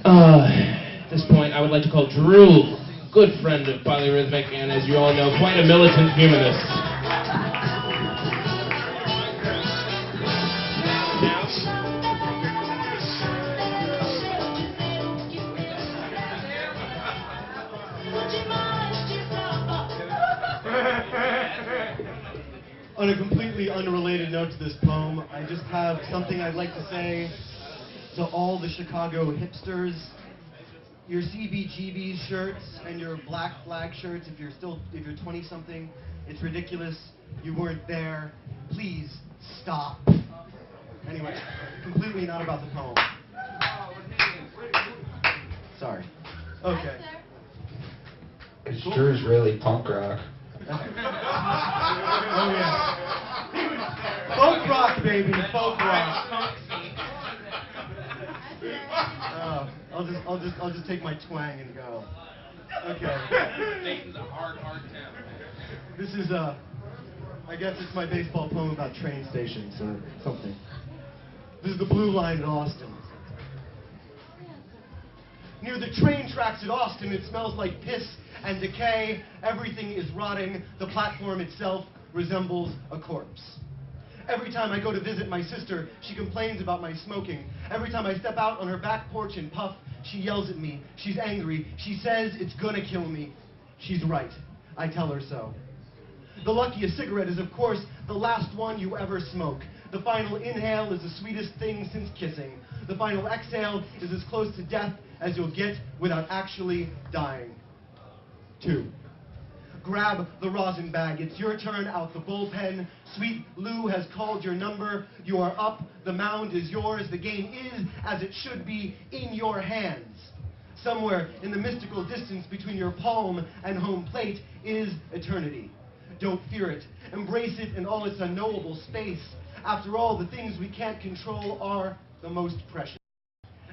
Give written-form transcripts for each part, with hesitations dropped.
At this point, I would like to call Drew, good friend of polyrhythmic, and as you all know, quite a militant humanist. On a completely unrelated note to this poem, I just have something I'd like to say to all the Chicago hipsters. Your CBGB shirts and your black flag shirts, if you're 20-something, it's ridiculous. You weren't there. Please stop. Anyway, completely not about the poem. Sorry. Okay. It's Drew's really punk rock. Oh yeah. Folk rock, baby, folk rock. I'll just take my twang and go. Okay. Dayton's a hard town. This is I guess it's my baseball poem about train stations or something. This is the blue line at Austin. Near the train tracks at Austin, it smells like piss and decay. Everything is rotting. The platform itself resembles a corpse. Every time I go to visit my sister, she complains about my smoking. Every time I step out on her back porch and puff, she yells at me. She's angry. She says it's gonna kill me. She's right. I tell her so. The luckiest cigarette is, of course, the last one you ever smoke. The final inhale is the sweetest thing since kissing. The final exhale is as close to death as you'll get without actually dying. 2. Grab the rosin bag. It's your turn out the bullpen. Sweet Lou has called your number. You are up. The mound is yours. The game is, as it should be, in your hands. Somewhere in the mystical distance between your palm and home plate is eternity. Don't fear it. Embrace it in all its unknowable space. After all, the things we can't control are the most precious.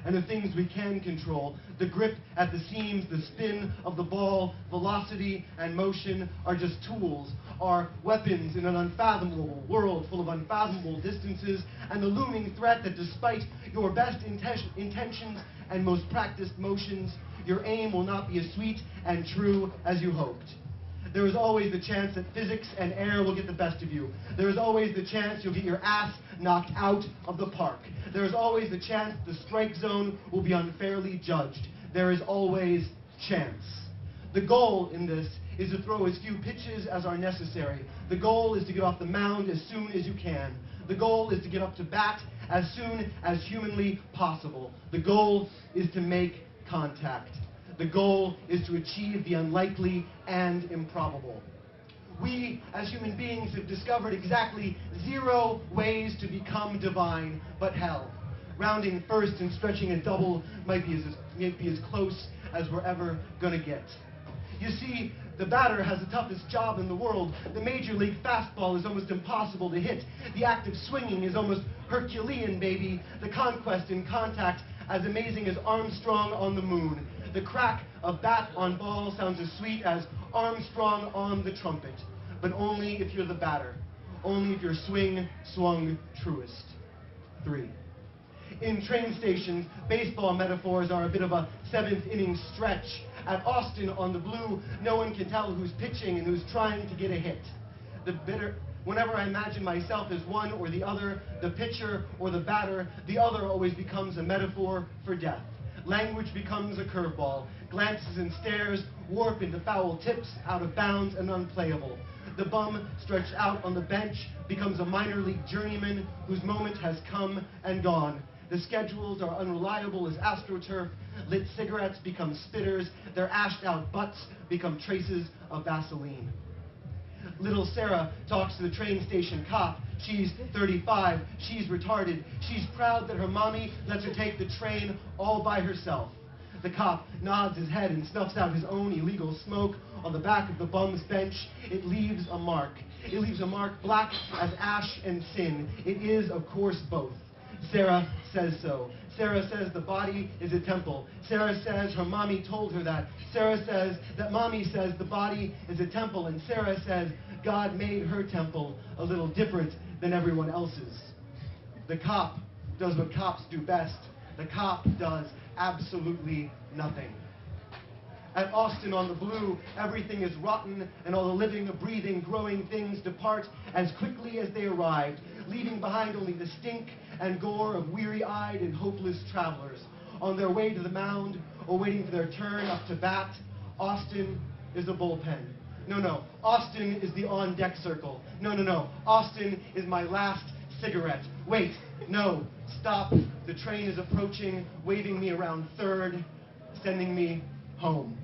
And the things we can control, the grip at the seams, the spin of the ball, velocity and motion, are just tools, are weapons in an unfathomable world full of unfathomable distances, and the looming threat that despite your best intentions and most practiced motions, your aim will not be as sweet and true as you hoped. There is always the chance that physics and air will get the best of you. There is always the chance you'll get your ass knocked out of the park. There is always the chance the strike zone will be unfairly judged. There is always chance. The goal in this is to throw as few pitches as are necessary. The goal is to get off the mound as soon as you can. The goal is to get up to bat as soon as humanly possible. The goal is to make contact. The goal is to achieve the unlikely and improbable. We, as human beings, have discovered exactly 0 ways to become divine, but hell. Rounding first and stretching a double might be as close as we're ever going to get. You see, the batter has the toughest job in the world. The major league fastball is almost impossible to hit. The act of swinging is almost Herculean, baby. The conquest in contact as amazing as Armstrong on the moon. The crack of bat on ball sounds as sweet as Armstrong on the trumpet. But only if you're the batter. Only if your swing swung truest. 3. In train stations, baseball metaphors are a bit of a 7th inning stretch. At Austin on the blue, no one can tell who's pitching and who's trying to get a hit. Whenever I imagine myself as one or the other, the pitcher or the batter, the other always becomes a metaphor for death. Language becomes a curveball. Glances and stares warp into foul tips, out of bounds and unplayable. The bum stretched out on the bench becomes a minor league journeyman whose moment has come and gone. The schedules are unreliable as AstroTurf. Lit cigarettes become spitters. Their ashed out butts become traces of Vaseline. Little Sarah talks to the train station cop. She's 35. She's retarded. She's proud that her mommy lets her take the train all by herself. The cop nods his head and snuffs out his own illegal smoke on the back of the bum's bench. It leaves a mark. It leaves a mark black as ash and sin. It is, of course, both. Sarah says so. Sarah says the body is a temple. Sarah says her mommy told her that. Sarah says that mommy says the body is a temple. And Sarah says God made her temple a little different than everyone else's. The cop does what cops do best. The cop does absolutely nothing. At Austin on the Blue, everything is rotten, and all the living, breathing, growing things depart as quickly as they arrived, leaving behind only the stink and gore of weary-eyed and hopeless travelers. On their way to the mound, or waiting for their turn up to bat, Austin is a bullpen. No, Austin is the on-deck circle. No, Austin is my last cigarette. Wait, no, stop. The train is approaching, waving me around third, sending me home.